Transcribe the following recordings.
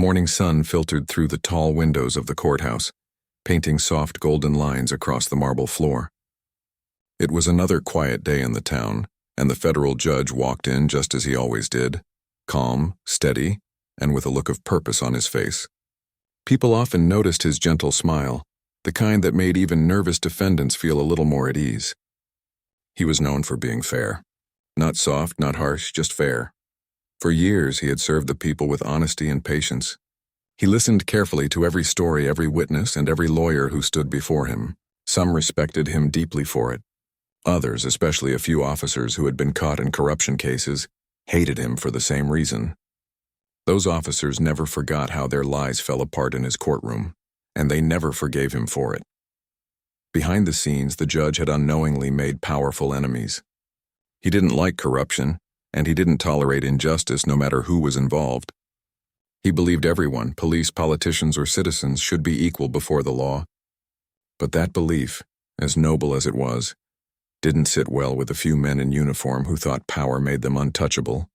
morning sun filtered through the tall windows of the courthouse, painting soft golden lines across the marble floor. It was another quiet day in the town, and the federal judge walked in just as he always did, calm, steady, and with a look of purpose on his face. People often noticed his gentle smile, the kind that made even nervous defendants feel a little more at ease. He was known for being fair. Not soft, not harsh, just fair. For years he had served the people with honesty and patience. He listened carefully to every story, every witness, and every lawyer who stood before him. Some respected him deeply for it. Others, especially a few officers who had been caught in corruption cases, hated him for the same reason. Those officers never forgot how their lies fell apart in his courtroom, and they never forgave him for it. Behind the scenes, the judge had unknowingly made powerful enemies. He didn't like corruption, and he didn't tolerate injustice no matter who was involved. He believed everyone, police, politicians, or citizens, should be equal before the law. But that belief, as noble as it was, didn't sit well with a few men in uniform who thought power made them untouchable.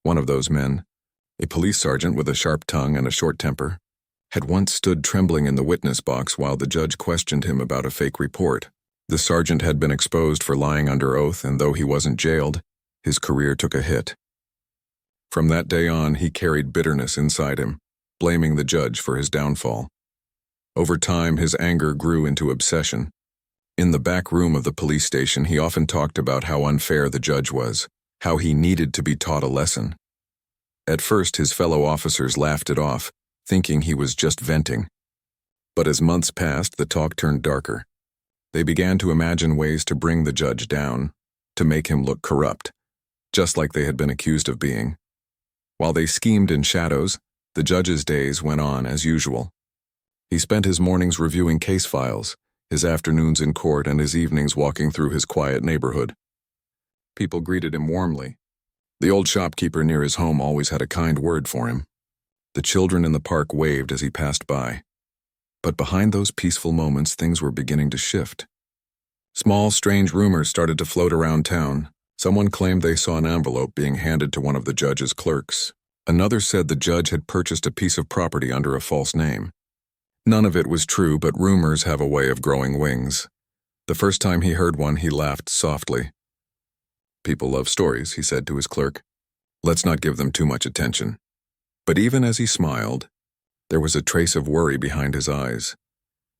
One of those men, a police sergeant with a sharp tongue and a short temper, had once stood trembling in the witness box while the judge questioned him about a fake report. The sergeant had been exposed for lying under oath, and though he wasn't jailed, his career took a hit. From that day on, he carried bitterness inside him, blaming the judge for his downfall. Over time, his anger grew into obsession. In the back room of the police station, he often talked about how unfair the judge was, how he needed to be taught a lesson. At first, his fellow officers laughed it off, thinking he was just venting. But as months passed, the talk turned darker. They began to imagine ways to bring the judge down, to make him look corrupt, just like they had been accused of being. While they schemed in shadows, the judge's days went on as usual. He spent his mornings reviewing case files, his afternoons in court, and his evenings walking through his quiet neighborhood. People greeted him warmly. The old shopkeeper near his home always had a kind word for him. The children in the park waved as he passed by. But behind those peaceful moments, things were beginning to shift. Small, strange rumors started to float around town. Someone claimed they saw an envelope being handed to one of the judge's clerks. Another said the judge had purchased a piece of property under a false name. None of it was true, but rumors have a way of growing wings. The first time he heard one, he laughed softly. "People love stories," he said to his clerk. "Let's not give them too much attention." But even as he smiled, there was a trace of worry behind his eyes.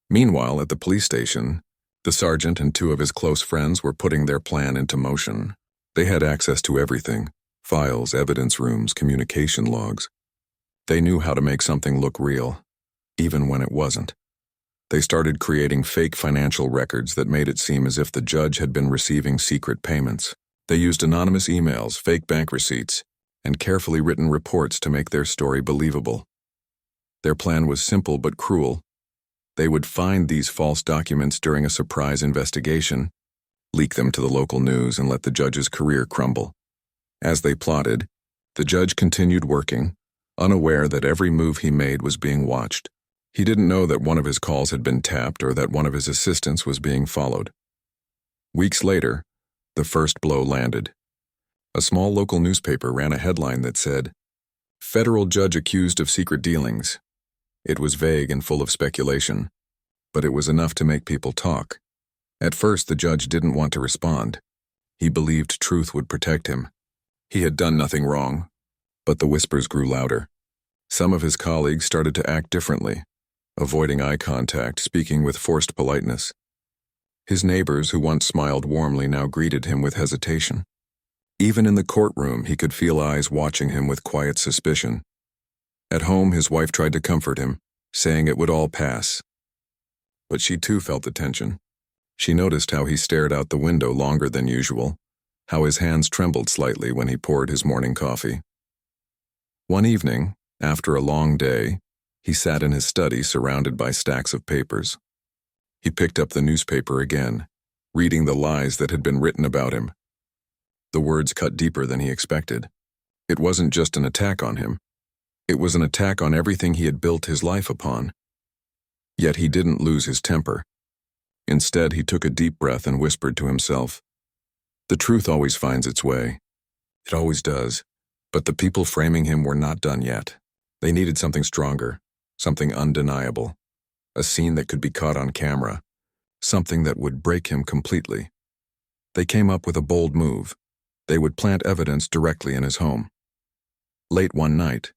Meanwhile, at the police station, the sergeant and two of his close friends were putting their plan into motion. They had access to everything: files, evidence rooms, communication logs. They knew how to make something look real, even when it wasn't. They started creating fake financial records that made it seem as if the judge had been receiving secret payments. They used anonymous emails, fake bank receipts, and carefully written reports to make their story believable. Their plan was simple but cruel. They would find these false documents during a surprise investigation, leak them to the local news, and let the judge's career crumble. As they plotted, the judge continued working, unaware that every move he made was being watched. He didn't know that one of his calls had been tapped or that one of his assistants was being followed. Weeks later, the first blow landed. A small local newspaper ran a headline that said, "Federal judge accused of secret dealings." It was vague and full of speculation, but it was enough to make people talk. At first, the judge didn't want to respond. He believed truth would protect him. He had done nothing wrong, but the whispers grew louder. Some of his colleagues started to act differently, avoiding eye contact, speaking with forced politeness. His neighbors, who once smiled warmly, now greeted him with hesitation. Even in the courtroom, he could feel eyes watching him with quiet suspicion. At home, his wife tried to comfort him, saying it would all pass. But she too felt the tension. She noticed how he stared out the window longer than usual, how his hands trembled slightly when he poured his morning coffee. One evening, after a long day, he sat in his study surrounded by stacks of papers. He picked up the newspaper again, reading the lies that had been written about him. The words cut deeper than he expected. It wasn't just an attack on him. It was an attack on everything he had built his life upon. Yet he didn't lose his temper. Instead, he took a deep breath and whispered to himself, "The truth always finds its way. It always does. But the people framing him were not done yet. They needed something stronger, something undeniable, a scene that could be caught on camera, something that would break him completely. They came up with a bold move. They would plant evidence directly in his home. Late one night,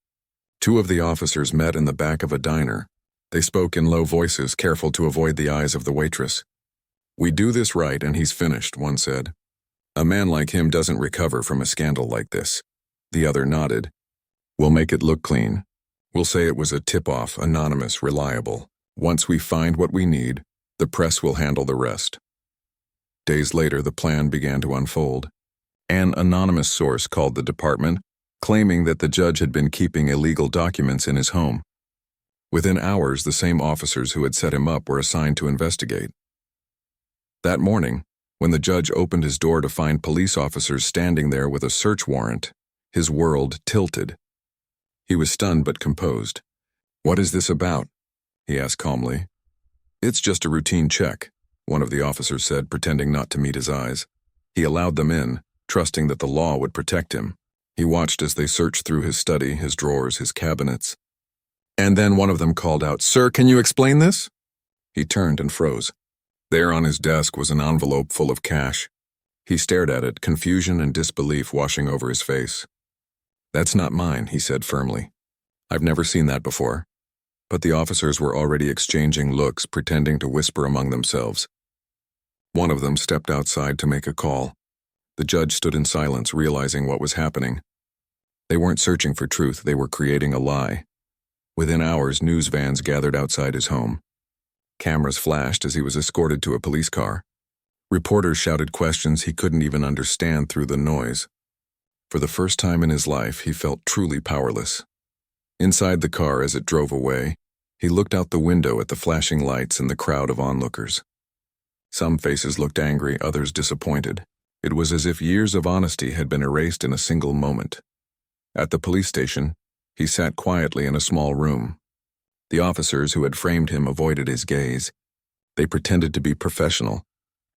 two of the officers met in the back of a diner. They spoke in low voices, careful to avoid the eyes of the waitress. "We do this right and he's finished," one said. "A man like him doesn't recover from a scandal like this." The other nodded. "We'll make it look clean. We'll say it was a tip-off, anonymous, reliable. Once we find what we need, the press will handle the rest." Days later, the plan began to unfold. An anonymous source called the department, claiming that the judge had been keeping illegal documents in his home. Within hours, the same officers who had set him up were assigned to investigate. That morning, when the judge opened his door to find police officers standing there with a search warrant, his world tilted. He was stunned but composed. "What is this about?" he asked calmly. "It's just a routine check," one of the officers said, pretending not to meet his eyes. He allowed them in, trusting that the law would protect him. He watched as they searched through his study, his drawers, his cabinets. And then one of them called out, "Sir, can you explain this?" He turned and froze. There on his desk was an envelope full of cash. He stared at it, confusion and disbelief washing over his face. "That's not mine," he said firmly. "I've never seen that before." But the officers were already exchanging looks, pretending to whisper among themselves. One of them stepped outside to make a call. The judge stood in silence, realizing what was happening. They weren't searching for truth, they were creating a lie. Within hours, news vans gathered outside his home. Cameras flashed as he was escorted to a police car. Reporters shouted questions he couldn't even understand through the noise. For the first time in his life, he felt truly powerless. Inside the car, as it drove away, he looked out the window at the flashing lights and the crowd of onlookers. Some faces looked angry, others disappointed. It was as if years of honesty had been erased in a single moment. At the police station, he sat quietly in a small room. The officers who had framed him avoided his gaze. They pretended to be professional,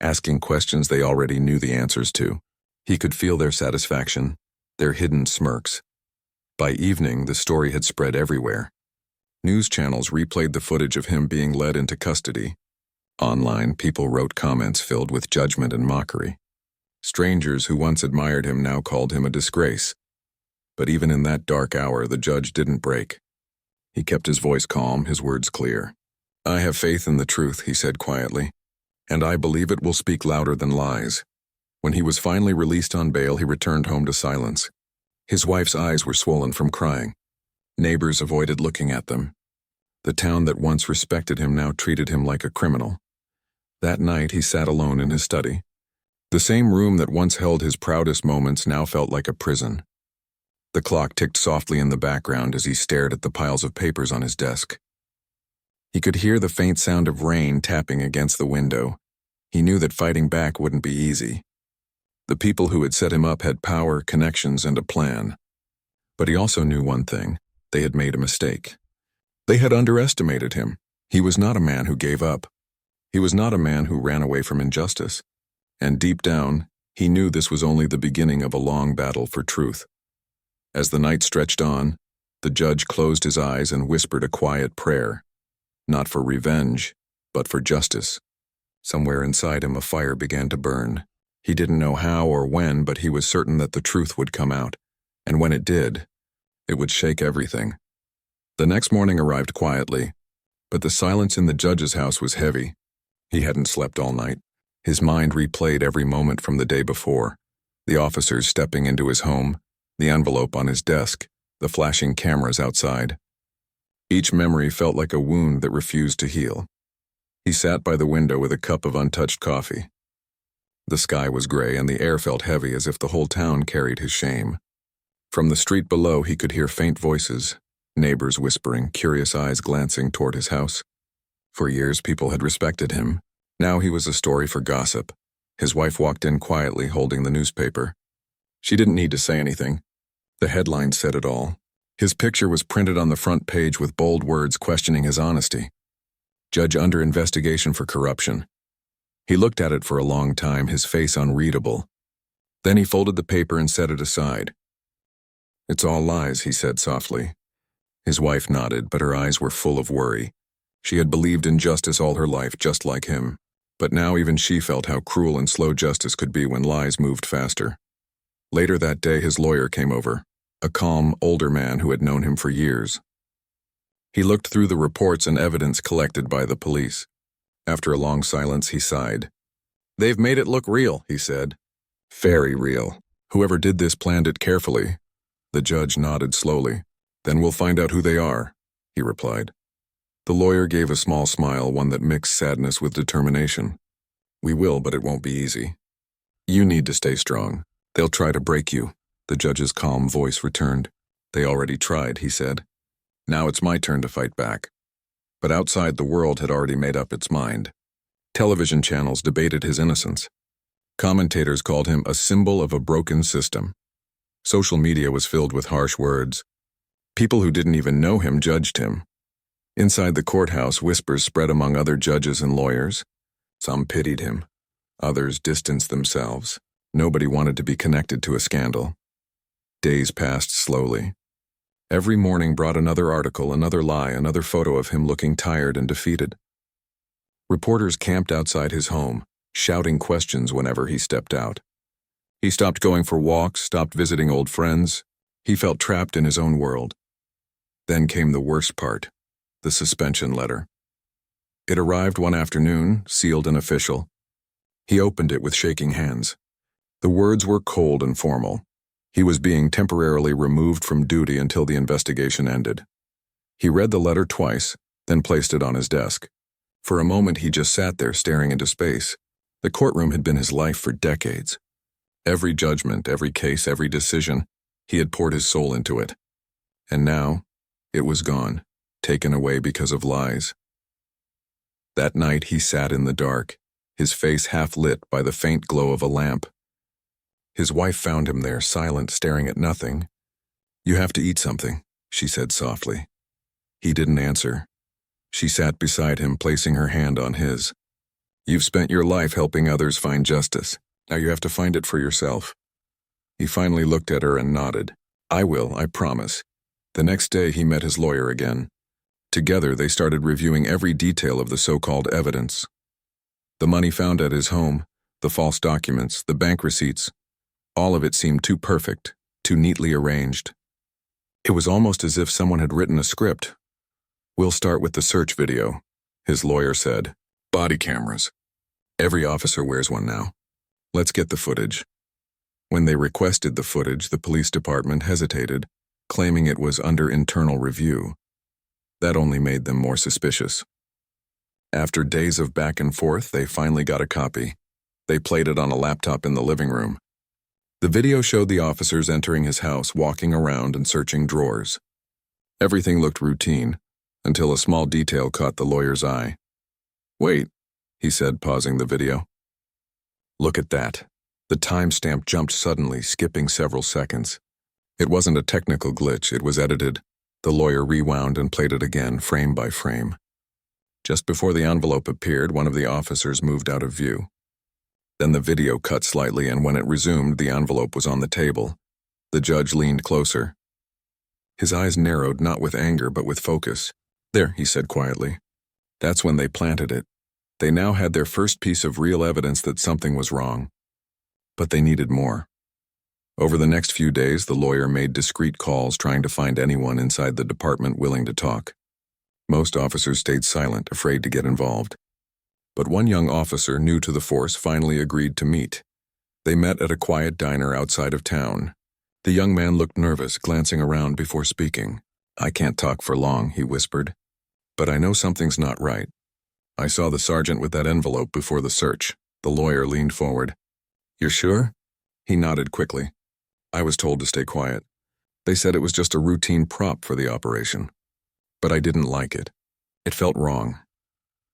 asking questions they already knew the answers to. He could feel their satisfaction, their hidden smirks. By evening, the story had spread everywhere. News channels replayed the footage of him being led into custody. Online, people wrote comments filled with judgment and mockery. Strangers who once admired him now called him a disgrace. But even in that dark hour, the judge didn't break. He kept his voice calm, his words clear. "I have faith in the truth," he said quietly, "and I believe it will speak louder than lies." When he was finally released on bail, he returned home to silence. His wife's eyes were swollen from crying. Neighbors avoided looking at them. The town that once respected him now treated him like a criminal. That night, he sat alone in his study. The same room that once held his proudest moments now felt like a prison. The clock ticked softly in the background as he stared at the piles of papers on his desk. He could hear the faint sound of rain tapping against the window. He knew that fighting back wouldn't be easy. The people who had set him up had power, connections, and a plan. But he also knew one thing: they had made a mistake. They had underestimated him. He was not a man who gave up. He was not a man who ran away from injustice. And deep down, he knew this was only the beginning of a long battle for truth. As the night stretched on, the judge closed his eyes and whispered a quiet prayer, not for revenge, but for justice. Somewhere inside him, a fire began to burn. He didn't know how or when, but he was certain that the truth would come out, and when it did, it would shake everything. The next morning arrived quietly, but the silence in the judge's house was heavy. He hadn't slept all night. His mind replayed every moment from the day before: the officers stepping into his home, the envelope on his desk, the flashing cameras outside. Each memory felt like a wound that refused to heal. He sat by the window with a cup of untouched coffee. The sky was gray and the air felt heavy, as if the whole town carried his shame. From the street below, he could hear faint voices, neighbors whispering, curious eyes glancing toward his house. For years, people had respected him. Now he was a story for gossip. His wife walked in quietly, holding the newspaper. She didn't need to say anything. The headline said it all. His picture was printed on the front page with bold words questioning his honesty. Judge under investigation for corruption. He looked at it for a long time, his face unreadable. Then he folded the paper and set it aside. "It's all lies," he said softly. His wife nodded, but her eyes were full of worry. She had believed in justice all her life, just like him. But now even she felt how cruel and slow justice could be when lies moved faster. Later that day, his lawyer came over, a calm, older man who had known him for years. He looked through the reports and evidence collected by the police. After a long silence, he sighed. "They've made it look real," he said. "Very real. Whoever did this planned it carefully." The judge nodded slowly. "Then we'll find out who they are," he replied. The lawyer gave a small smile, one that mixed sadness with determination. "We will, but it won't be easy. You need to stay strong. They'll try to break you," the judge's calm voice returned. "They already tried," he said. "Now it's my turn to fight back." But outside, the world had already made up its mind. Television channels debated his innocence. Commentators called him a symbol of a broken system. Social media was filled with harsh words. People who didn't even know him judged him. Inside the courthouse, whispers spread among other judges and lawyers. Some pitied him. Others distanced themselves. Nobody wanted to be connected to a scandal. Days passed slowly. Every morning brought another article, another lie, another photo of him looking tired and defeated. Reporters camped outside his home, shouting questions whenever he stepped out. He stopped going for walks, stopped visiting old friends. He felt trapped in his own world. Then came the worst part, the suspension letter. It arrived one afternoon, sealed and official. He opened it with shaking hands. The words were cold and formal. He was being temporarily removed from duty until the investigation ended. He read the letter twice, then placed it on his desk. For a moment, he just sat there staring into space. The courtroom had been his life for decades. Every judgment, every case, every decision, he had poured his soul into it. And now, it was gone, taken away because of lies. That night, he sat in the dark, his face half lit by the faint glow of a lamp. His wife found him there, silent, staring at nothing. "You have to eat something," she said softly. He didn't answer. She sat beside him, placing her hand on his. "You've spent your life helping others find justice. Now you have to find it for yourself." He finally looked at her and nodded. "I will, I promise." The next day, he met his lawyer again. Together, they started reviewing every detail of the so-called evidence. The money found at his home, the false documents, the bank receipts, all of it seemed too perfect, too neatly arranged. It was almost as if someone had written a script. "We'll start with the search video," his lawyer said. "Body cameras. Every officer wears one now. Let's get the footage." When they requested the footage, the police department hesitated, claiming it was under internal review. That only made them more suspicious. After days of back and forth, they finally got a copy. They played it on a laptop in the living room. The video showed the officers entering his house, walking around and searching drawers. Everything looked routine, until a small detail caught the lawyer's eye. "Wait," he said, pausing the video. "Look at that." The timestamp jumped suddenly, skipping several seconds. It wasn't a technical glitch, it was edited. The lawyer rewound and played it again, frame by frame. Just before the envelope appeared, one of the officers moved out of view. Then the video cut slightly, and when it resumed, the envelope was on the table. The judge leaned closer. His eyes narrowed, not with anger, but with focus. "There," he said quietly. That's when they planted it. They now had their first piece of real evidence that something was wrong. But they needed more. Over the next few days, the lawyer made discreet calls trying to find anyone inside the department willing to talk. Most officers stayed silent, afraid to get involved. But one young officer, new to the force, finally agreed to meet. They met at a quiet diner outside of town. The young man looked nervous, glancing around before speaking. "I can't talk for long," he whispered. "But I know something's not right. I saw the sergeant with that envelope before the search." The lawyer leaned forward. "You're sure?" He nodded quickly. "I was told to stay quiet. They said it was just a routine prop for the operation. But I didn't like it. It felt wrong."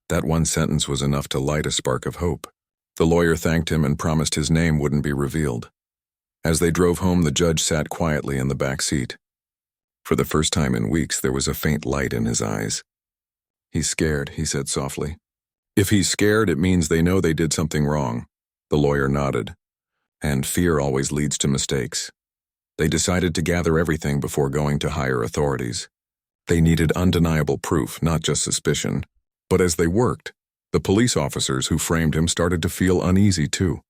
That one sentence was enough to light a spark of hope. The lawyer thanked him and promised his name wouldn't be revealed. As they drove home, the judge sat quietly in the back seat. For the first time in weeks, there was a faint light in his eyes. "He's scared," he said softly. "If he's scared, it means they know they did something wrong." The lawyer nodded. "And fear always leads to mistakes." They decided to gather everything before going to higher authorities. They needed undeniable proof, not just suspicion. But as they worked, the police officers who framed him started to feel uneasy too.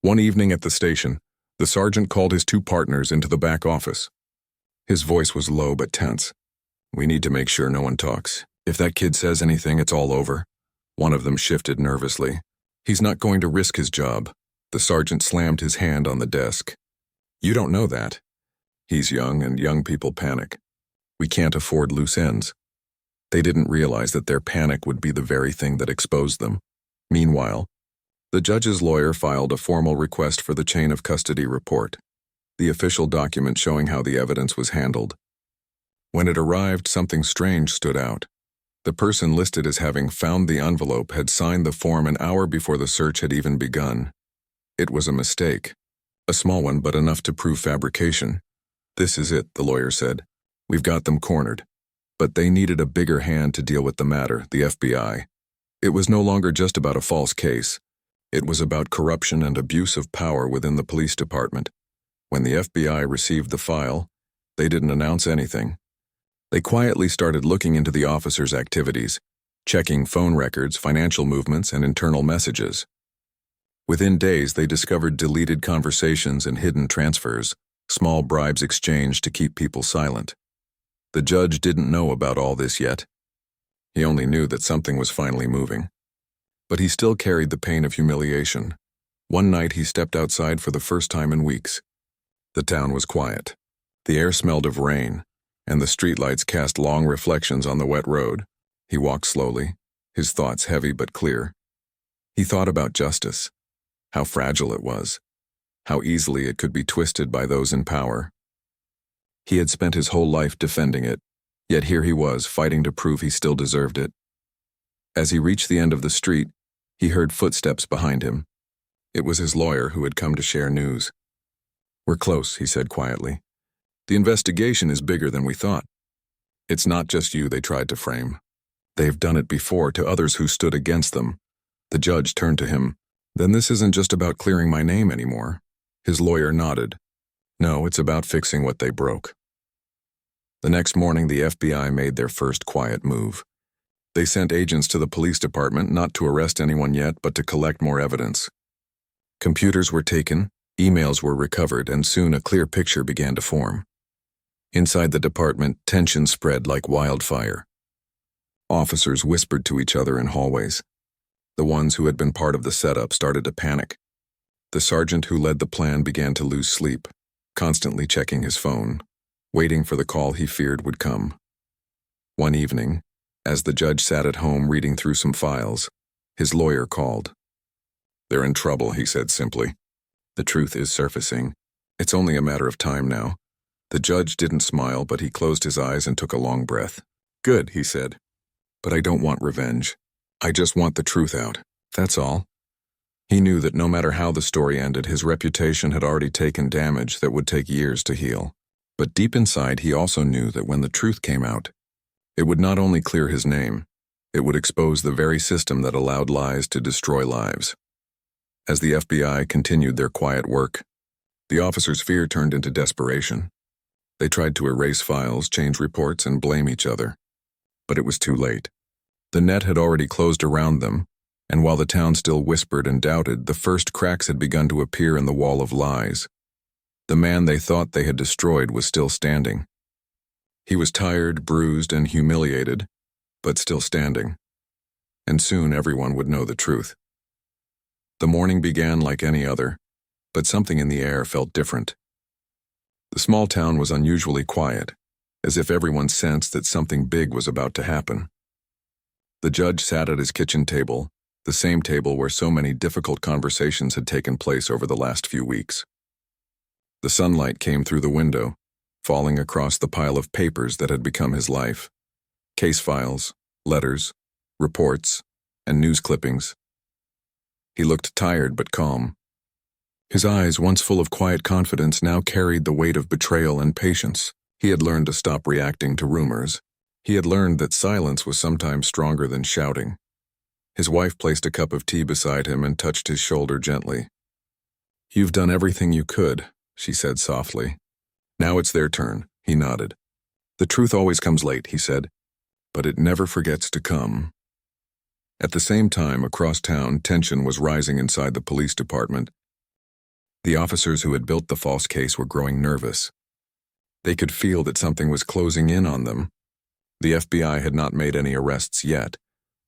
One evening at the station, the sergeant called his two partners into the back office. His voice was low but tense. "We need to make sure no one talks. If that kid says anything, it's all over." One of them shifted nervously. "He's not going to risk his job." The sergeant slammed his hand on the desk. "You don't know that. He's young, and young people panic. We can't afford loose ends." They didn't realize that their panic would be the very thing that exposed them. Meanwhile, the judge's lawyer filed a formal request for the chain of custody report, the official document showing how the evidence was handled. When it arrived, something strange stood out. The person listed as having found the envelope had signed the form an hour before the search had even begun. It was a mistake. A small one, but enough to prove fabrication. "This is it," the lawyer said. "We've got them cornered." But they needed a bigger hand to deal with the matter, the FBI. It was no longer just about a false case. It was about corruption and abuse of power within the police department. When the FBI received the file, they didn't announce anything. They quietly started looking into the officers' activities, checking phone records, financial movements, and internal messages. Within days, they discovered deleted conversations and hidden transfers, small bribes exchanged to keep people silent. The judge didn't know about all this yet. He only knew that something was finally moving. But he still carried the pain of humiliation. One night he stepped outside for the first time in weeks. The town was quiet. The air smelled of rain, and the streetlights cast long reflections on the wet road. He walked slowly, his thoughts heavy but clear. He thought about justice, how fragile it was, how easily it could be twisted by those in power. He had spent his whole life defending it, yet here he was, fighting to prove he still deserved it. As he reached the end of the street, he heard footsteps behind him. It was his lawyer who had come to share news. "We're close," he said quietly. "The investigation is bigger than we thought. It's not just you they tried to frame. They've done it before to others who stood against them." The judge turned to him. "Then this isn't just about clearing my name anymore." His lawyer nodded. "No, it's about fixing what they broke." The next morning, the FBI made their first quiet move. They sent agents to the police department not to arrest anyone yet, but to collect more evidence. Computers were taken, emails were recovered, and soon a clear picture began to form. Inside the department, tension spread like wildfire. Officers whispered to each other in hallways. The ones who had been part of the setup started to panic. The sergeant who led the plan began to lose sleep, constantly checking his phone, waiting for the call he feared would come. One evening, as the judge sat at home reading through some files, his lawyer called. "They're in trouble," he said simply. "The truth is surfacing. It's only a matter of time now." The judge didn't smile, but he closed his eyes and took a long breath. "Good," he said. "But I don't want revenge. I just want the truth out. That's all." He knew that no matter how the story ended, his reputation had already taken damage that would take years to heal. But deep inside, he also knew that when the truth came out, it would not only clear his name, it would expose the very system that allowed lies to destroy lives. As the FBI continued their quiet work, the officers' fear turned into desperation. They tried to erase files, change reports, and blame each other. But it was too late. The net had already closed around them, and while the town still whispered and doubted, the first cracks had begun to appear in the wall of lies. The man they thought they had destroyed was still standing. He was tired, bruised, and humiliated, but still standing. And soon everyone would know the truth. The morning began like any other, but something in the air felt different. The small town was unusually quiet, as if everyone sensed that something big was about to happen. The judge sat at his kitchen table, the same table where so many difficult conversations had taken place over the last few weeks. The sunlight came through the window, falling across the pile of papers that had become his life. Case files, letters, reports, and news clippings. He looked tired but calm. His eyes, once full of quiet confidence, now carried the weight of betrayal and patience. He had learned to stop reacting to rumors. He had learned that silence was sometimes stronger than shouting. His wife placed a cup of tea beside him and touched his shoulder gently. "You've done everything you could," she said softly. "Now it's their turn," he nodded. "The truth always comes late," he said, "but it never forgets to come." At the same time, across town, tension was rising inside the police department. The officers who had built the false case were growing nervous. They could feel that something was closing in on them. The FBI had not made any arrests yet,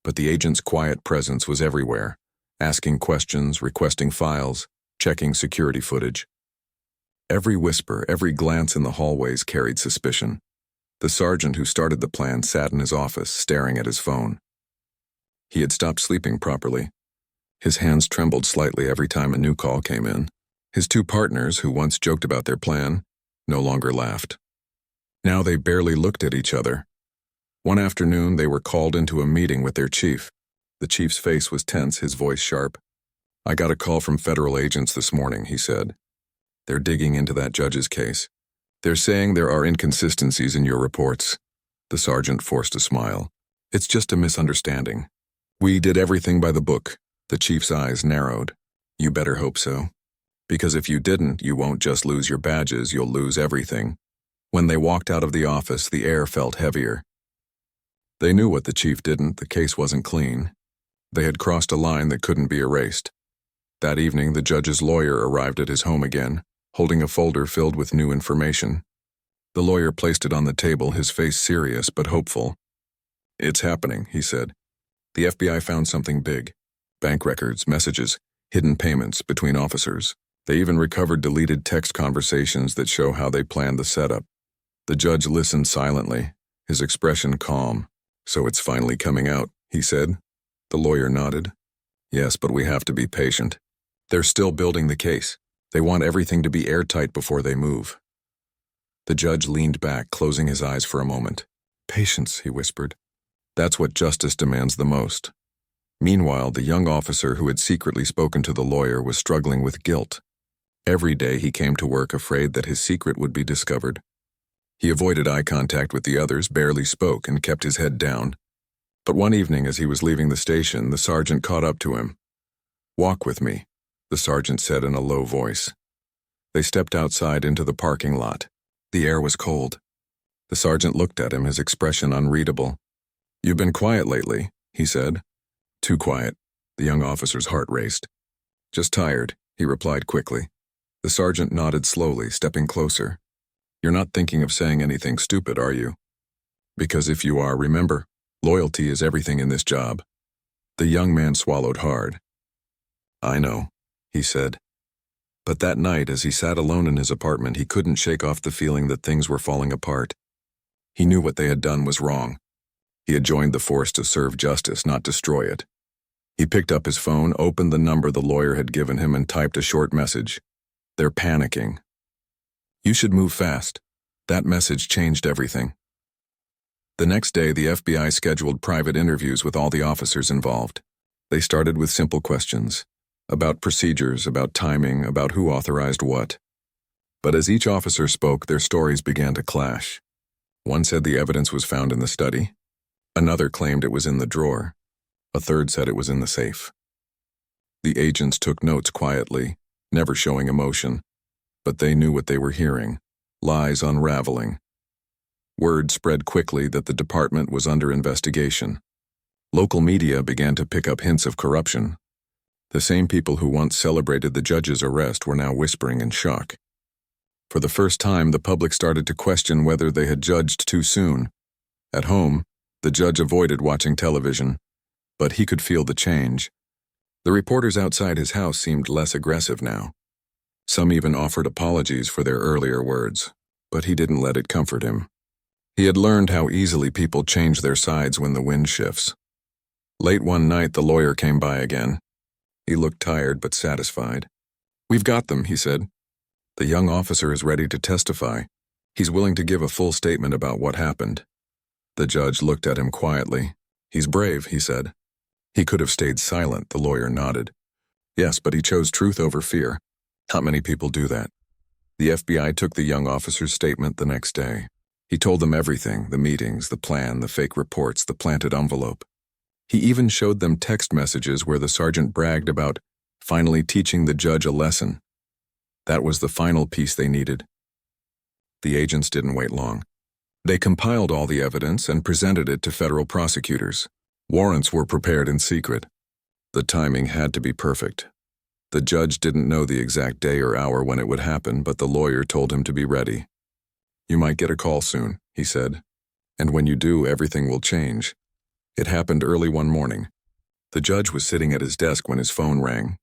but the agent's quiet presence was everywhere, asking questions, requesting files, checking security footage. Every whisper, every glance in the hallways carried suspicion. The sergeant who started the plan sat in his office, staring at his phone. He had stopped sleeping properly. His hands trembled slightly every time a new call came in. His two partners, who once joked about their plan, no longer laughed. Now they barely looked at each other. One afternoon, they were called into a meeting with their chief. The chief's face was tense, his voice sharp. "I got a call from federal agents this morning," he said. "They're digging into that judge's case. They're saying there are inconsistencies in your reports." The sergeant forced a smile. "It's just a misunderstanding. We did everything by the book." The chief's eyes narrowed. "You better hope so. Because if you didn't, you won't just lose your badges, you'll lose everything." When they walked out of the office, the air felt heavier. They knew what the chief didn't. The case wasn't clean. They had crossed a line that couldn't be erased. That evening, the judge's lawyer arrived at his home again, holding a folder filled with new information. The lawyer placed it on the table, his face serious but hopeful. "It's happening," he said. "The FBI found something big. Bank records, messages, hidden payments between officers. They even recovered deleted text conversations that show how they planned the setup." The judge listened silently, his expression calm. "So it's finally coming out," he said. The lawyer nodded. "Yes, but we have to be patient. They're still building the case. They want everything to be airtight before they move." The judge leaned back, closing his eyes for a moment. "Patience," he whispered. "That's what justice demands the most." Meanwhile, the young officer who had secretly spoken to the lawyer was struggling with guilt. Every day he came to work afraid that his secret would be discovered. He avoided eye contact with the others, barely spoke, and kept his head down. But one evening, as he was leaving the station, the sergeant caught up to him. "Walk with me," the sergeant said in a low voice. They stepped outside into the parking lot. The air was cold. The sergeant looked at him, his expression unreadable. "You've been quiet lately," he said. "Too quiet." The young officer's heart raced. "Just tired," he replied quickly. The sergeant nodded slowly, stepping closer. "You're not thinking of saying anything stupid, are you? Because if you are, remember, loyalty is everything in this job." The young man swallowed hard. "I know," he said. But that night, as he sat alone in his apartment, he couldn't shake off the feeling that things were falling apart. He knew what they had done was wrong. He had joined the force to serve justice, not destroy it. He picked up his phone, opened the number the lawyer had given him, and typed a short message. "They're panicking. You should move fast." That message changed everything. The next day, the FBI scheduled private interviews with all the officers involved. They started with simple questions. About procedures, about timing, about who authorized what. But as each officer spoke, their stories began to clash. One said the evidence was found in the study. Another claimed it was in the drawer. A third said it was in the safe. The agents took notes quietly, never showing emotion. But they knew what they were hearing. Lies unraveling. Word spread quickly that the department was under investigation. Local media began to pick up hints of corruption. The same people who once celebrated the judge's arrest were now whispering in shock. For the first time, the public started to question whether they had judged too soon. At home, the judge avoided watching television, but he could feel the change. The reporters outside his house seemed less aggressive now. Some even offered apologies for their earlier words, but he didn't let it comfort him. He had learned how easily people change their sides when the wind shifts. Late one night, the lawyer came by again. He looked tired but satisfied. "We've got them," he said. "The young officer is ready to testify. He's willing to give a full statement about what happened." The judge looked at him quietly. "He's brave," he said. He could have stayed silent, the lawyer nodded. "Yes, but he chose truth over fear. Not many people do that." The FBI took the young officer's statement the next day. He told them everything, the meetings, the plan, the fake reports, the planted envelope. He even showed them text messages where the sergeant bragged about finally teaching the judge a lesson. That was the final piece they needed. The agents didn't wait long. They compiled all the evidence and presented it to federal prosecutors. Warrants were prepared in secret. The timing had to be perfect. The judge didn't know the exact day or hour when it would happen, but the lawyer told him to be ready. "You might get a call soon," he said. "And when you do, everything will change." It happened early one morning. The judge was sitting at his desk when his phone rang.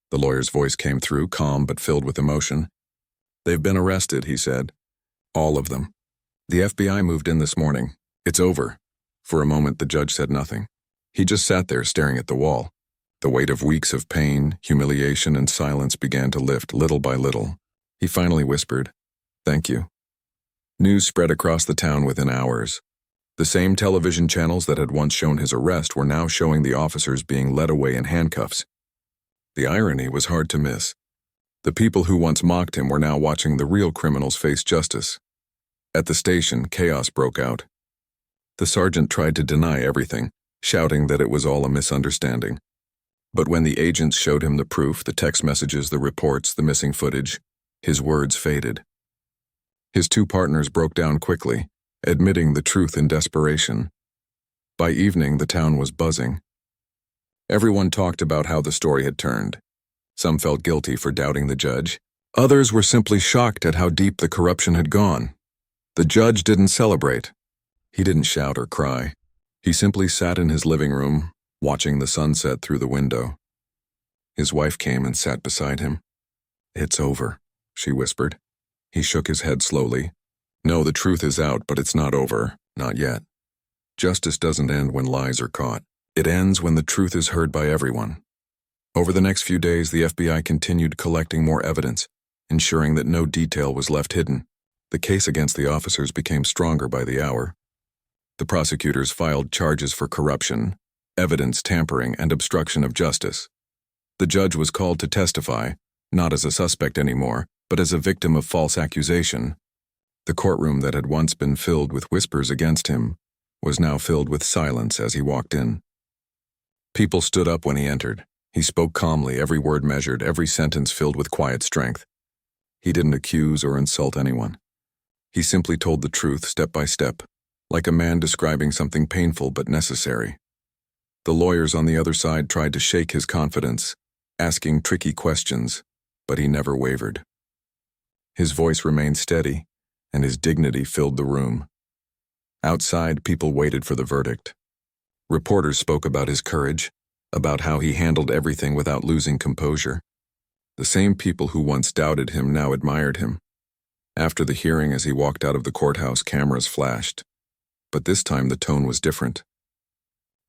The lawyer's voice came through, calm but filled with emotion. "They've been arrested," he said. "All of them. The FBI moved in this morning. It's over." For a moment, the judge said nothing. He just sat there staring at the wall. The weight of weeks of pain, humiliation, and silence began to lift little by little. He finally whispered, "Thank you." News spread across the town within hours. The same television channels that had once shown his arrest were now showing the officers being led away in handcuffs. The irony was hard to miss. The people who once mocked him were now watching the real criminals face justice. At the station, chaos broke out. The sergeant tried to deny everything, shouting that it was all a misunderstanding. But when the agents showed him the proof, the text messages, the reports, the missing footage, his words faded. His two partners broke down quickly, admitting the truth in desperation. By evening, the town was buzzing. Everyone talked about how the story had turned. Some felt guilty for doubting the judge. Others were simply shocked at how deep the corruption had gone. The judge didn't celebrate. He didn't shout or cry. He simply sat in his living room, watching the sunset through the window. His wife came and sat beside him. "It's over," she whispered. He shook his head slowly. "No, the truth is out, but it's not over. Not yet. Justice doesn't end when lies are caught. It ends when the truth is heard by everyone." Over the next few days, the FBI continued collecting more evidence, ensuring that no detail was left hidden. The case against the officers became stronger by the hour. The prosecutors filed charges for corruption, evidence tampering, and obstruction of justice. The judge was called to testify, not as a suspect anymore, but as a victim of false accusation. The courtroom that had once been filled with whispers against him was now filled with silence as he walked in. People stood up when he entered. He spoke calmly, every word measured, every sentence filled with quiet strength. He didn't accuse or insult anyone. He simply told the truth step by step, like a man describing something painful but necessary. The lawyers on the other side tried to shake his confidence, asking tricky questions, but he never wavered. His voice remained steady, and his dignity filled the room. Outside, people waited for the verdict. Reporters spoke about his courage, about how he handled everything without losing composure. The same people who once doubted him now admired him. After the hearing, as he walked out of the courthouse, cameras flashed. But this time the tone was different.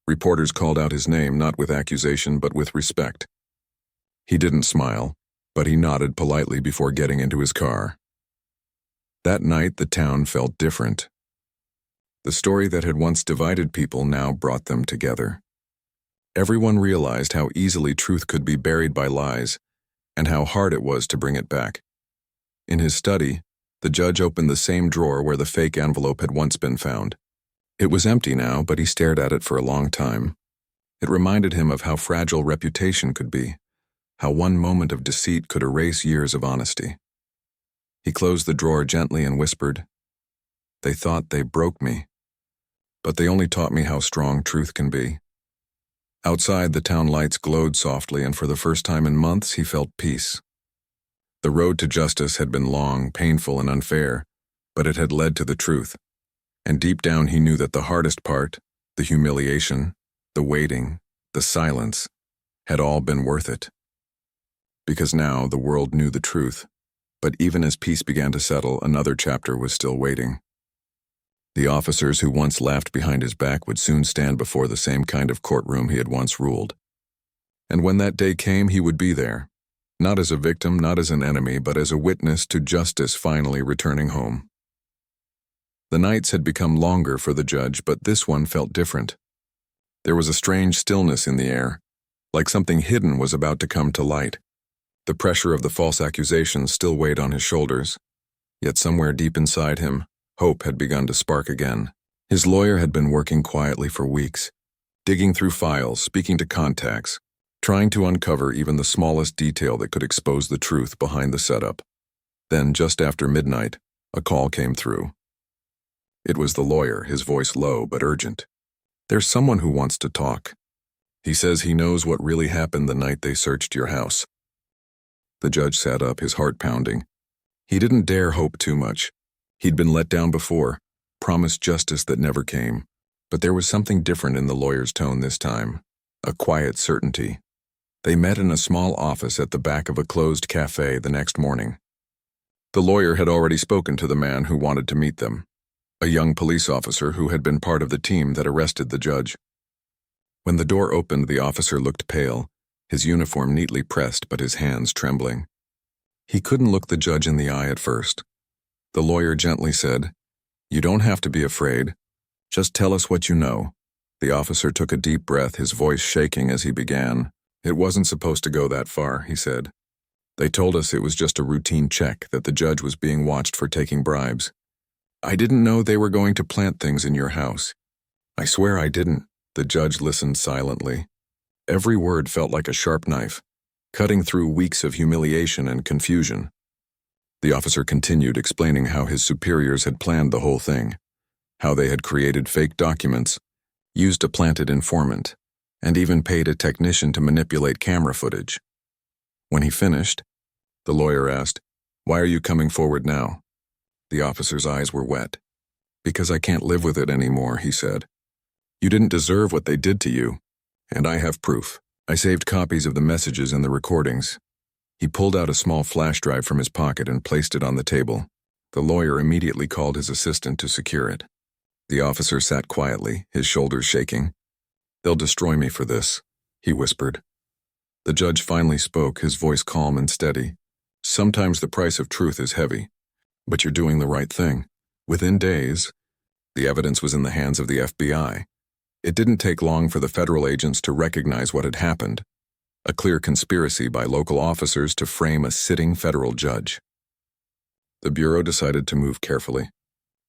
Reporters called out his name, not with accusation, but with respect. He didn't smile, but he nodded politely before getting into his car. That night, the town felt different. The story that had once divided people now brought them together. Everyone realized how easily truth could be buried by lies, and how hard it was to bring it back. In his study, the judge opened the same drawer where the fake envelope had once been found. It was empty now, but he stared at it for a long time. It reminded him of how fragile reputation could be, how one moment of deceit could erase years of honesty. He closed the drawer gently and whispered, "They thought they broke me, but they only taught me how strong truth can be." Outside, the town lights glowed softly, and for the first time in months, he felt peace. The road to justice had been long, painful, and unfair, but it had led to the truth. And deep down, he knew that the hardest part, the humiliation, the waiting, the silence, had all been worth it. Because now the world knew the truth, but even as peace began to settle, another chapter was still waiting. The officers who once laughed behind his back would soon stand before the same kind of courtroom he had once ruled. And when that day came, he would be there, not as a victim, not as an enemy, but as a witness to justice finally returning home. The nights had become longer for the judge, but this one felt different. There was a strange stillness in the air, like something hidden was about to come to light. The pressure of the false accusations still weighed on his shoulders, yet somewhere deep inside him, hope had begun to spark again. His lawyer had been working quietly for weeks, digging through files, speaking to contacts, trying to uncover even the smallest detail that could expose the truth behind the setup. Then, just after midnight, a call came through. It was the lawyer, his voice low but urgent. "There's someone who wants to talk. He says he knows what really happened the night they searched your house." The judge sat up, his heart pounding. He didn't dare hope too much. He'd been let down before, promised justice that never came. But there was something different in the lawyer's tone this time, a quiet certainty. They met in a small office at the back of a closed cafe the next morning. The lawyer had already spoken to the man who wanted to meet them, a young police officer who had been part of the team that arrested the judge. When the door opened, the officer looked pale, his uniform neatly pressed but his hands trembling. He couldn't look the judge in the eye at first. The lawyer gently said, "You don't have to be afraid. Just tell us what you know." The officer took a deep breath, his voice shaking as he began. "It wasn't supposed to go that far," he said. "They told us it was just a routine check, that the judge was being watched for taking bribes. I didn't know they were going to plant things in your house. I swear I didn't." The judge listened silently. Every word felt like a sharp knife, cutting through weeks of humiliation and confusion. The officer continued, explaining how his superiors had planned the whole thing, how they had created fake documents, used a planted informant, and even paid a technician to manipulate camera footage. When he finished, the lawyer asked, "Why are you coming forward now?" The officer's eyes were wet. "Because I can't live with it anymore," he said. "You didn't deserve what they did to you, and I have proof. I saved copies of the messages and the recordings." He pulled out a small flash drive from his pocket and placed it on the table. The lawyer immediately called his assistant to secure it. The officer sat quietly, his shoulders shaking. "They'll destroy me for this," he whispered. The judge finally spoke, his voice calm and steady. "Sometimes the price of truth is heavy, but you're doing the right thing." Within days, the evidence was in the hands of the FBI. It didn't take long for the federal agents to recognize what had happened, a clear conspiracy by local officers to frame a sitting federal judge. The Bureau decided to move carefully.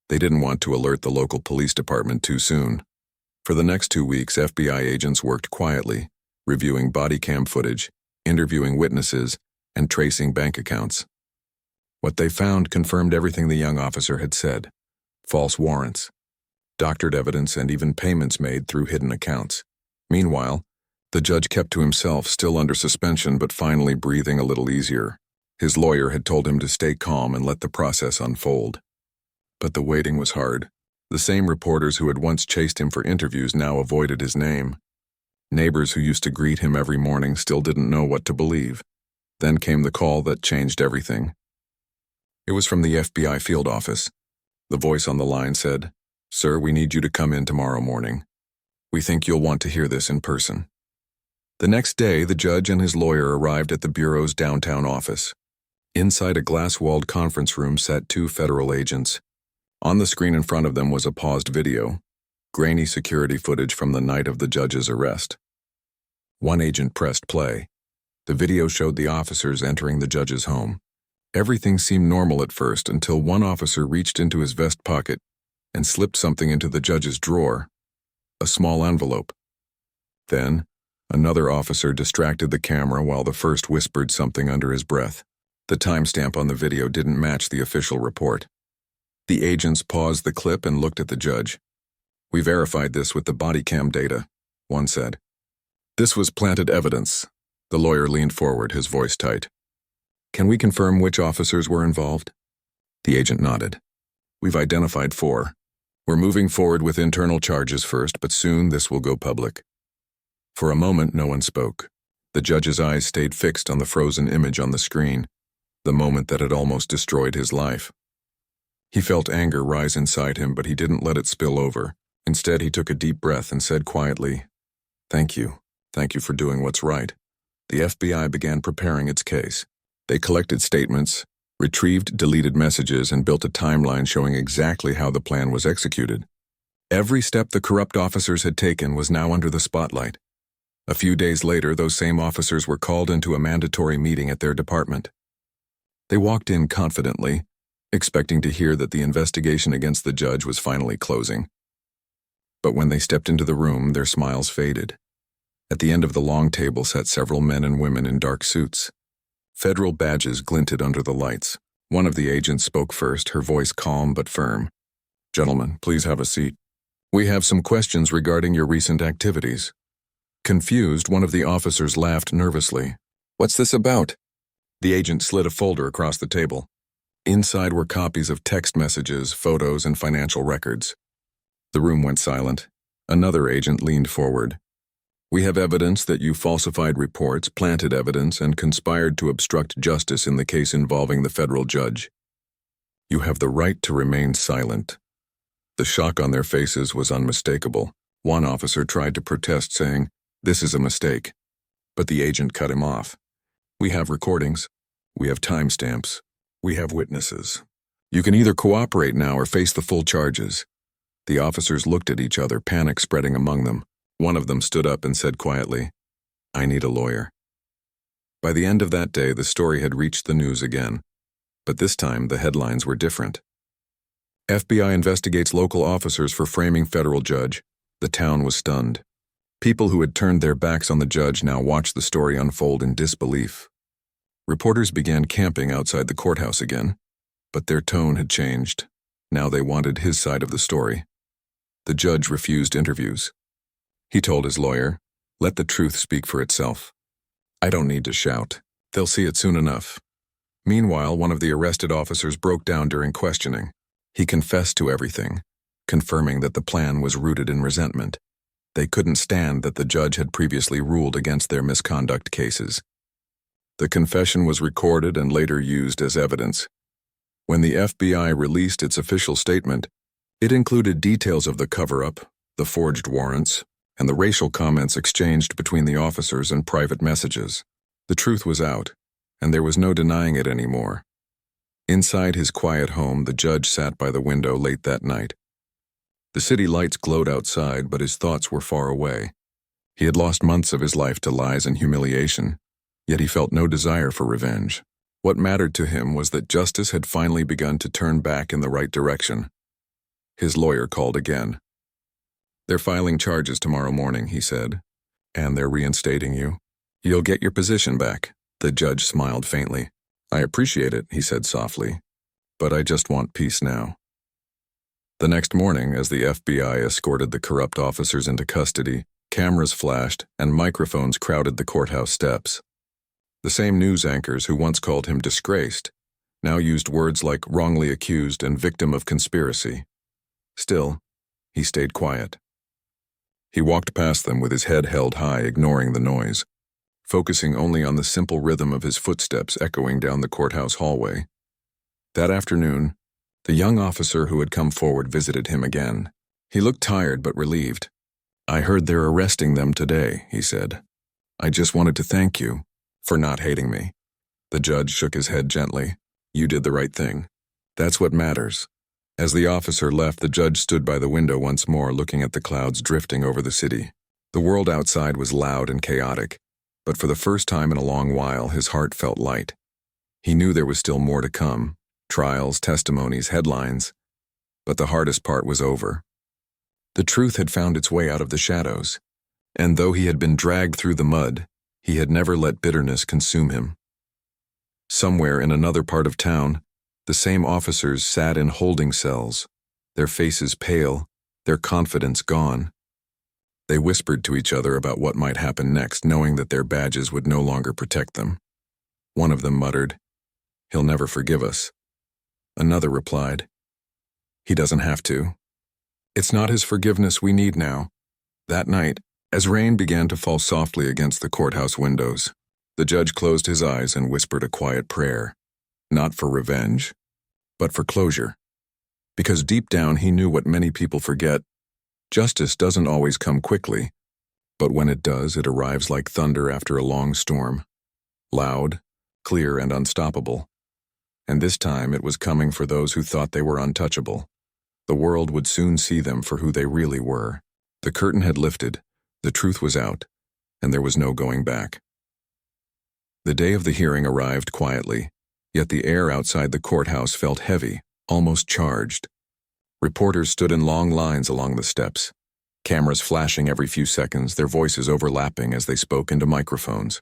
They didn't want to alert the local police department too soon. For the next 2 weeks, FBI agents worked quietly, reviewing body cam footage, interviewing witnesses, and tracing bank accounts. What they found confirmed everything the young officer had said: false warrants, doctored evidence, and even payments made through hidden accounts. Meanwhile, the judge kept to himself, still under suspension but finally breathing a little easier. His lawyer had told him to stay calm and let the process unfold. But the waiting was hard. The same reporters who had once chased him for interviews now avoided his name. Neighbors who used to greet him every morning still didn't know what to believe. Then came the call that changed everything. It was from the FBI field office. The voice on the line said, "Sir, we need you to come in tomorrow morning. We think you'll want to hear this in person." The next day, the judge and his lawyer arrived at the Bureau's downtown office. Inside a glass-walled conference room sat 2 federal agents. On the screen in front of them was a paused video, grainy security footage from the night of the judge's arrest. One agent pressed play. The video showed the officers entering the judge's home. Everything seemed normal at first until one officer reached into his vest pocket and slipped something into the judge's drawer, a small envelope. Then, another officer distracted the camera while the first whispered something under his breath. The timestamp on the video didn't match the official report. The agents paused the clip and looked at the judge. "We verified this with the body cam data," one said. "This was planted evidence." The lawyer leaned forward, his voice tight. "Can we confirm which officers were involved?" The agent nodded. "We've identified 4. We're moving forward with internal charges first, but soon this will go public." For a moment, no one spoke. The judge's eyes stayed fixed on the frozen image on the screen, the moment that had almost destroyed his life. He felt anger rise inside him, but he didn't let it spill over. Instead, he took a deep breath and said quietly, "Thank you. Thank you for doing what's right." The FBI began preparing its case. They collected statements, retrieved deleted messages, and built a timeline showing exactly how the plan was executed. Every step the corrupt officers had taken was now under the spotlight. A few days later, those same officers were called into a mandatory meeting at their department. They walked in confidently, expecting to hear that the investigation against the judge was finally closing. But when they stepped into the room, their smiles faded. At the end of the long table sat several men and women in dark suits. Federal badges glinted under the lights. One of the agents spoke first, her voice calm but firm. Gentlemen, please have a seat. We have some questions regarding your recent activities. Confused, one of the officers laughed nervously. What's this about? The agent slid a folder across the table. Inside were copies of text messages, photos, and financial records. The room went silent. Another agent leaned forward. We have evidence that you falsified reports, planted evidence, and conspired to obstruct justice in the case involving the federal judge. You have the right to remain silent. The shock on their faces was unmistakable. One officer tried to protest, saying, "This is a mistake." But the agent cut him off. We have recordings. We have timestamps. We have witnesses. You can either cooperate now or face the full charges. The officers looked at each other, panic spreading among them. One of them stood up and said quietly, "I need a lawyer." By the end of that day, the story had reached the news again. But this time, the headlines were different. FBI investigates local officers for framing federal judge. The town was stunned. People who had turned their backs on the judge now watched the story unfold in disbelief. Reporters began camping outside the courthouse again, but their tone had changed. Now they wanted his side of the story. The judge refused interviews. He told his lawyer, "Let the truth speak for itself. I don't need to shout. They'll see it soon enough." Meanwhile, one of the arrested officers broke down during questioning. He confessed to everything, confirming that the plan was rooted in resentment. They couldn't stand that the judge had previously ruled against their misconduct cases. The confession was recorded and later used as evidence. When the FBI released its official statement, it included details of the cover-up, the forged warrants, and the racial comments exchanged between the officers and private messages. The truth was out, and there was no denying it anymore. Inside his quiet home, the judge sat by the window late that night. The city lights glowed outside, but his thoughts were far away. He had lost months of his life to lies and humiliation, yet he felt no desire for revenge. What mattered to him was that justice had finally begun to turn back in the right direction. His lawyer called again. "They're filing charges tomorrow morning," he said. "And they're reinstating you. You'll get your position back." The judge smiled faintly. "I appreciate it," he said softly, "but I just want peace now." The next morning, as the FBI escorted the corrupt officers into custody, cameras flashed and microphones crowded the courthouse steps. The same news anchors who once called him disgraced now used words like wrongly accused and victim of conspiracy. Still, he stayed quiet. He walked past them with his head held high, ignoring the noise, focusing only on the simple rhythm of his footsteps echoing down the courthouse hallway. That afternoon, the young officer who had come forward visited him again. He looked tired but relieved. "I heard they're arresting them today," he said. "I just wanted to thank you for not hating me." The judge shook his head gently. "You did the right thing. That's what matters." As the officer left, the judge stood by the window once more, looking at the clouds drifting over the city. The world outside was loud and chaotic, but for the first time in a long while, his heart felt light. He knew there was still more to come. Trials, testimonies, headlines. But the hardest part was over. The truth had found its way out of the shadows, and though he had been dragged through the mud, he had never let bitterness consume him. Somewhere in another part of town, the same officers sat in holding cells, their faces pale, their confidence gone. They whispered to each other about what might happen next, knowing that their badges would no longer protect them. One of them muttered, "He'll never forgive us." Another replied, "He doesn't have to. It's not his forgiveness we need now." That night, as rain began to fall softly against the courthouse windows, the judge closed his eyes and whispered a quiet prayer, not for revenge, but for closure. Because deep down he knew what many people forget: justice doesn't always come quickly, but when it does, it arrives like thunder after a long storm, loud, clear, and unstoppable. And this time it was coming for those who thought they were untouchable. The world would soon see them for who they really were. The curtain had lifted, the truth was out, and there was no going back. The day of the hearing arrived quietly, yet the air outside the courthouse felt heavy, almost charged. Reporters stood in long lines along the steps, cameras flashing every few seconds, their voices overlapping as they spoke into microphones.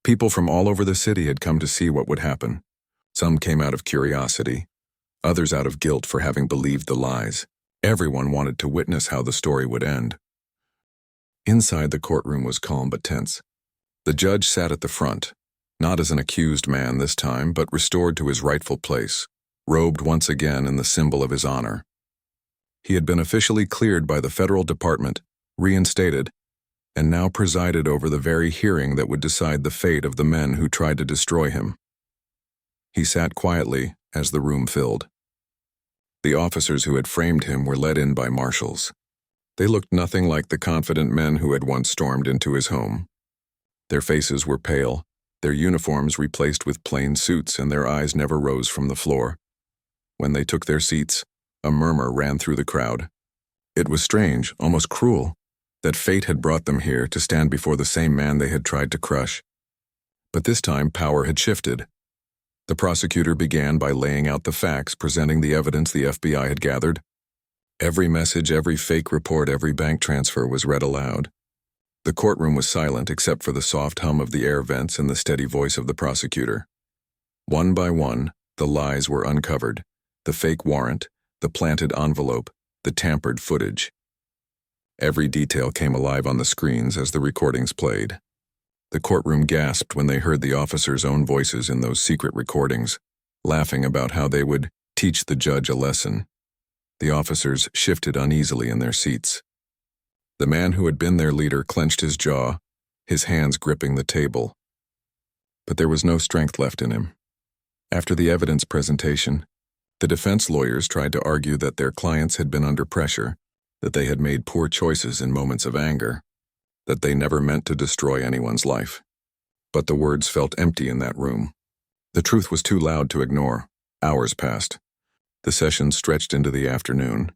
People from all over the city had come to see what would happen. Some came out of curiosity, others out of guilt for having believed the lies. Everyone wanted to witness how the story would end. Inside, the courtroom was calm but tense. The judge sat at the front, not as an accused man this time, but restored to his rightful place, robed once again in the symbol of his honor. He had been officially cleared by the federal department, reinstated, and now presided over the very hearing that would decide the fate of the men who tried to destroy him. He sat quietly as the room filled. The officers who had framed him were led in by marshals. They looked nothing like the confident men who had once stormed into his home. Their faces were pale, their uniforms replaced with plain suits, and their eyes never rose from the floor. When they took their seats, a murmur ran through the crowd. It was strange, almost cruel, that fate had brought them here to stand before the same man they had tried to crush. But this time, power had shifted. The prosecutor began by laying out the facts, presenting the evidence the FBI had gathered. Every message, every fake report, every bank transfer was read aloud. The courtroom was silent except for the soft hum of the air vents and the steady voice of the prosecutor. One by one, the lies were uncovered: the fake warrant, the planted envelope, the tampered footage. Every detail came alive on the screens as the recordings played. The courtroom gasped when they heard the officers' own voices in those secret recordings, laughing about how they would teach the judge a lesson. The officers shifted uneasily in their seats. The man who had been their leader clenched his jaw, his hands gripping the table. But there was no strength left in him. After the evidence presentation, the defense lawyers tried to argue that their clients had been under pressure, that they had made poor choices in moments of anger, that they never meant to destroy anyone's life. But the words felt empty in that room. The truth was too loud to ignore. Hours passed. The session stretched into the afternoon.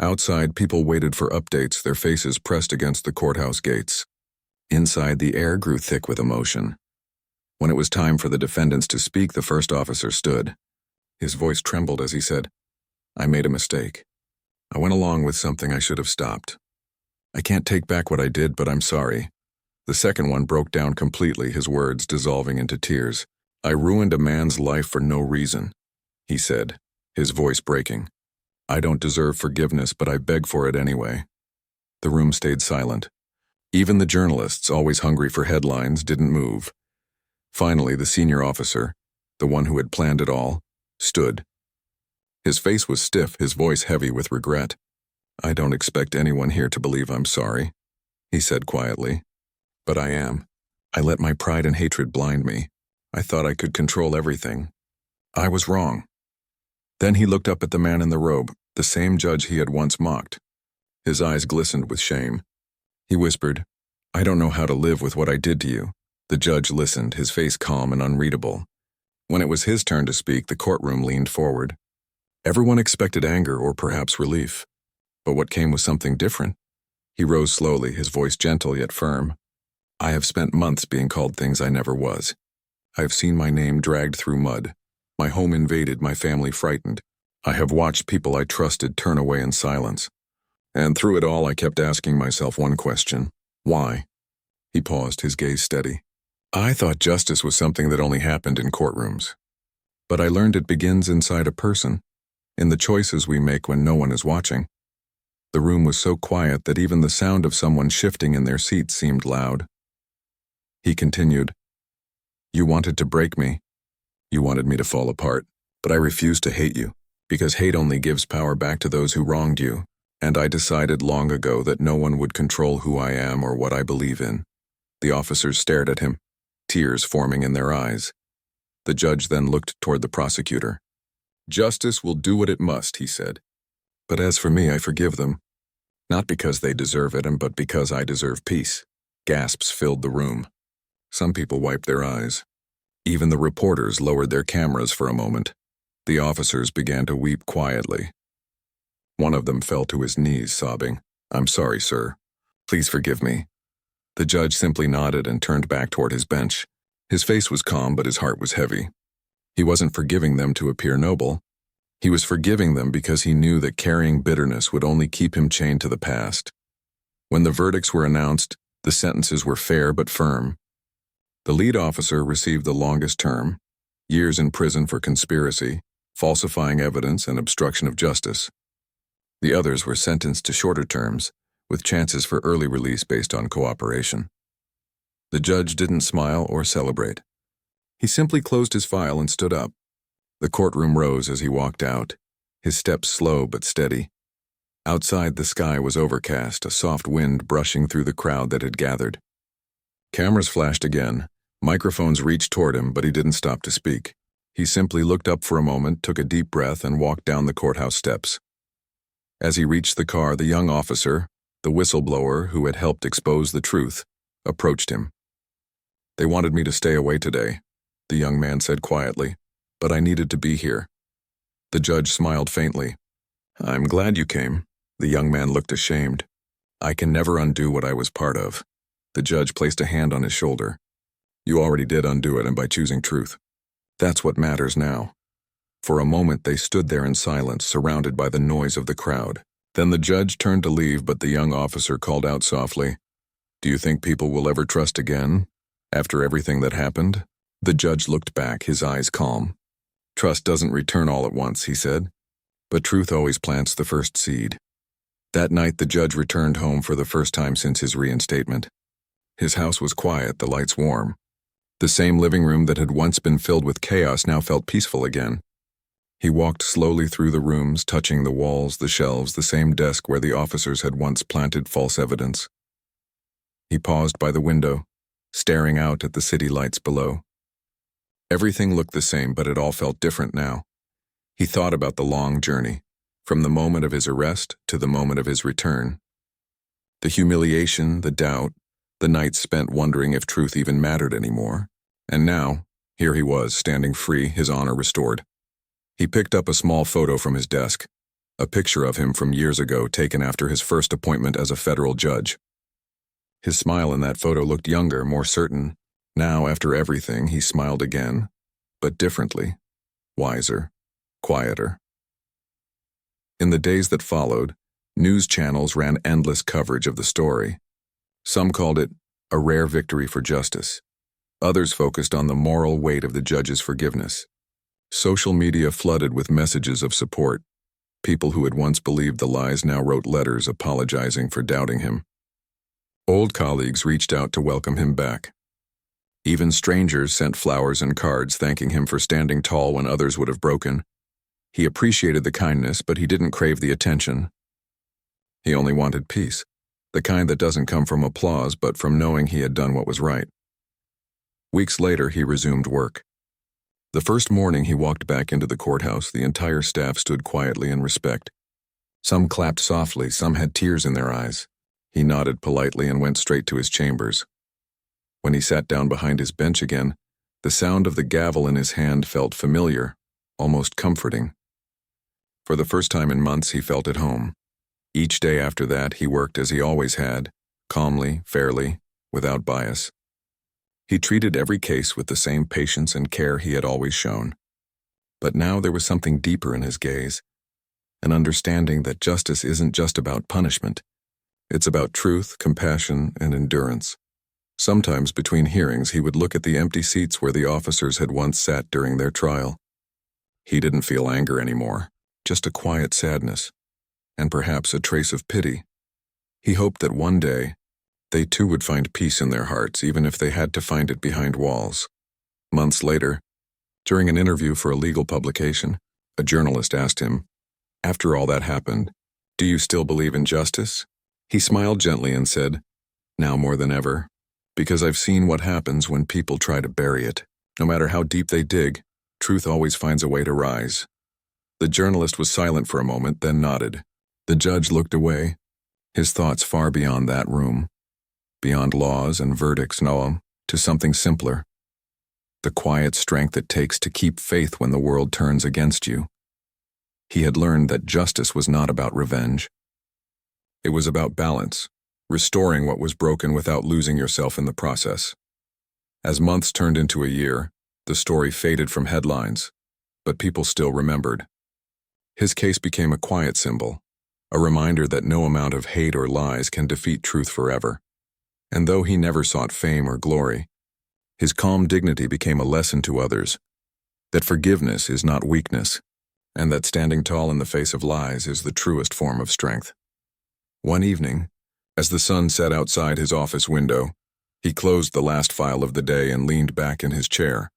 Outside, people waited for updates, their faces pressed against the courthouse gates. Inside, the air grew thick with emotion. When it was time for the defendants to speak, the first officer stood. His voice trembled as he said, "I made a mistake. I went along with something I should have stopped. I can't take back what I did, but I'm sorry." The second one broke down completely, his words dissolving into tears. "I ruined a man's life for no reason," he said, his voice breaking. "I don't deserve forgiveness, but I beg for it anyway." The room stayed silent. Even the journalists, always hungry for headlines, didn't move. Finally, the senior officer, the one who had planned it all, stood. His face was stiff, his voice heavy with regret. "I don't expect anyone here to believe I'm sorry," he said quietly. "But I am. I let my pride and hatred blind me. I thought I could control everything. I was wrong." Then he looked up at the man in the robe, the same judge he had once mocked. His eyes glistened with shame. He whispered, "I don't know how to live with what I did to you." The judge listened, his face calm and unreadable. When it was his turn to speak, the courtroom leaned forward. Everyone expected anger or perhaps relief. But what came was something different. He rose slowly, his voice gentle yet firm. "I have spent months being called things I never was. I have seen my name dragged through mud, my home invaded, my family frightened. I have watched people I trusted turn away in silence. And through it all, I kept asking myself one question: why?" He paused, his gaze steady. "I thought justice was something that only happened in courtrooms. But I learned it begins inside a person, in the choices we make when no one is watching." The room was so quiet that even the sound of someone shifting in their seat seemed loud. He continued, "You wanted to break me. You wanted me to fall apart, but I refused to hate you, because hate only gives power back to those who wronged you, and I decided long ago that no one would control who I am or what I believe in." The officers stared at him, tears forming in their eyes. The judge then looked toward the prosecutor. "Justice will do what it must," he said. "But as for me, I forgive them. Not because they deserve it, but because I deserve peace." Gasps filled the room. Some people wiped their eyes. Even the reporters lowered their cameras for a moment. The officers began to weep quietly. One of them fell to his knees, sobbing, "I'm sorry, sir. Please forgive me." The judge simply nodded and turned back toward his bench. His face was calm, but his heart was heavy. He wasn't forgiving them to appear noble. He was forgiving them because he knew that carrying bitterness would only keep him chained to the past. When the verdicts were announced, the sentences were fair but firm. The lead officer received the longest term, years in prison for conspiracy, falsifying evidence and obstruction of justice. The others were sentenced to shorter terms, with chances for early release based on cooperation. The judge didn't smile or celebrate. He simply closed his file and stood up. The courtroom rose as he walked out, his steps slow but steady. Outside, the sky was overcast, a soft wind brushing through the crowd that had gathered. Cameras flashed again. Microphones reached toward him, but he didn't stop to speak. He simply looked up for a moment, took a deep breath, and walked down the courthouse steps. As he reached the car, the young officer, the whistleblower who had helped expose the truth, approached him. "They wanted me to stay away today," the young man said quietly, "but I needed to be here." The judge smiled faintly. "I'm glad you came." The young man looked ashamed. "I can never undo what I was part of." The judge placed a hand on his shoulder. "You already did undo it, and by choosing truth. That's what matters now." For a moment they stood there in silence, surrounded by the noise of the crowd. Then the judge turned to leave, but the young officer called out softly, "Do you think people will ever trust again, after everything that happened?" The judge looked back, his eyes calm. "Trust doesn't return all at once," he said, "but truth always plants the first seed." That night the judge returned home for the first time since his reinstatement. His house was quiet, the lights warm. The same living room that had once been filled with chaos now felt peaceful again. He walked slowly through the rooms, touching the walls, the shelves, the same desk where the officers had once planted false evidence. He paused by the window, staring out at the city lights below. Everything looked the same, but it all felt different now. He thought about the long journey, from the moment of his arrest to the moment of his return. The humiliation, the doubt, the nights spent wondering if truth even mattered anymore. And now, here he was, standing free, his honor restored. He picked up a small photo from his desk, a picture of him from years ago taken after his first appointment as a federal judge. His smile in that photo looked younger, more certain. Now, after everything, he smiled again, but differently, wiser, quieter. In the days that followed, news channels ran endless coverage of the story. Some called it a rare victory for justice. Others focused on the moral weight of the judge's forgiveness. Social media flooded with messages of support. People who had once believed the lies now wrote letters apologizing for doubting him. Old colleagues reached out to welcome him back. Even strangers sent flowers and cards thanking him for standing tall when others would have broken. He appreciated the kindness, but he didn't crave the attention. He only wanted peace, the kind that doesn't come from applause but from knowing he had done what was right. Weeks later, he resumed work. The first morning he walked back into the courthouse, the entire staff stood quietly in respect. Some clapped softly, some had tears in their eyes. He nodded politely and went straight to his chambers. When he sat down behind his bench again, the sound of the gavel in his hand felt familiar, almost comforting. For the first time in months, he felt at home. Each day after that, he worked as he always had, calmly, fairly, without bias. He treated every case with the same patience and care he had always shown. But now there was something deeper in his gaze, an understanding that justice isn't just about punishment. It's about truth, compassion, and endurance. Sometimes between hearings, he would look at the empty seats where the officers had once sat during their trial. He didn't feel anger anymore, just a quiet sadness, and perhaps a trace of pity. He hoped that one day, they too would find peace in their hearts, even if they had to find it behind walls. Months later, during an interview for a legal publication, a journalist asked him, "After all that happened, do you still believe in justice?" He smiled gently and said, "Now more than ever, because I've seen what happens when people try to bury it. No matter how deep they dig, truth always finds a way to rise." The journalist was silent for a moment, then nodded. The judge looked away, his thoughts far beyond that room, beyond laws and verdicts, to something simpler. The quiet strength it takes to keep faith when the world turns against you. He had learned that justice was not about revenge. It was about balance, restoring what was broken without losing yourself in the process. As months turned into a year, the story faded from headlines, but people still remembered. His case became a quiet symbol, a reminder that no amount of hate or lies can defeat truth forever. And though he never sought fame or glory, his calm dignity became a lesson to others, that forgiveness is not weakness, and that standing tall in the face of lies is the truest form of strength. One evening, as the sun set outside his office window, he closed the last file of the day and leaned back in his chair,